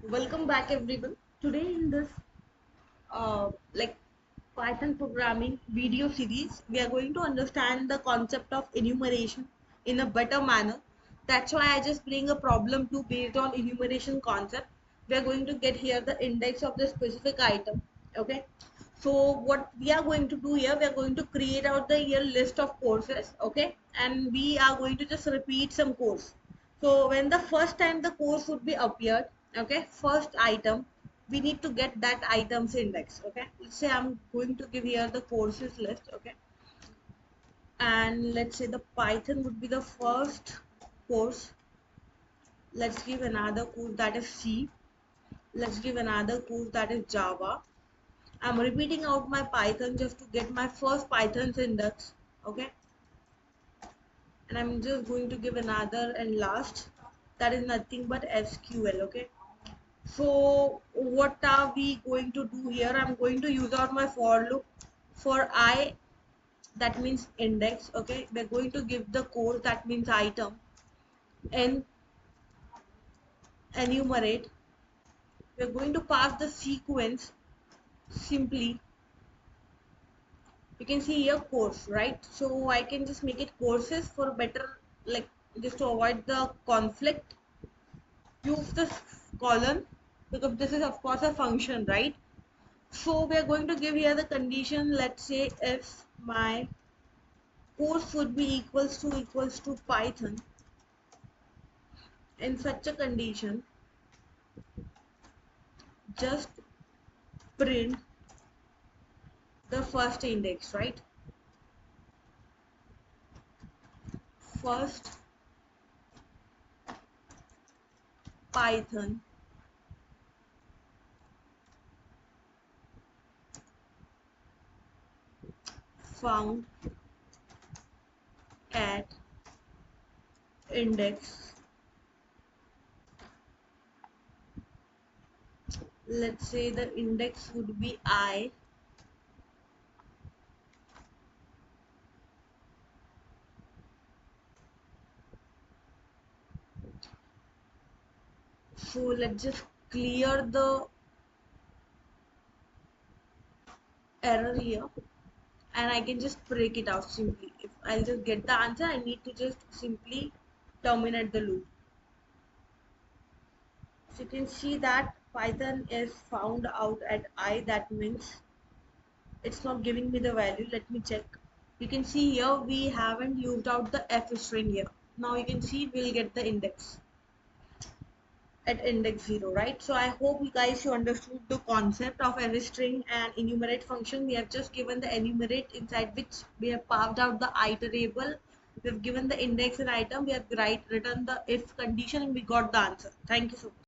Welcome back everyone. Today in this like Python programming video series, we are going to understand the concept of enumeration in a better manner. That's why I just bring a problem to based on enumeration concept. We are going to get here the index of the specific item. Okay. So what we are going to do here, we are going to create out the here list of courses. Okay, and we are going to just repeat some course. So when the first time the course would be appeared, okay, first item, we need to get that item's index. Okay, let's say I'm going to give here the courses list. Okay, and let's say the Python would be the first course. Let's give another course that is C. Let's give another course that is Java. I'm repeating out my Python just to get my first Python's index. Okay, and I'm just going to give another and last, that is nothing but SQL. Okay, so what are we going to do here? I'm going to use out my for loop for I, that means index. Okay, we're going to give the code, that means item, and enumerate. We're going to pass the sequence simply. You can see here course, right? So I can just make it courses for better, like just to avoid the conflict. Use this colon because this is of course a function, right? So we are going to give here the condition. Let's say if my course would be equals to Python, in such a condition, just print the first index, right? First Python found at index, let's say the index would be I. So let's just clear the error here, and I can just break it out simply. If I'll just get the answer, I need to just simply terminate the loop. So you can see that Python is found out at I, that means it's not giving me the value. Let me check. You can see here we haven't used out the F string here. Now you can see we'll get the index at index 0, right? So I hope you guys you understood the concept of array string and enumerate function. We have just given the enumerate, inside which we have carved out the iterable. We have given the index and item. We have written the if condition and we got the answer. Thank you so much.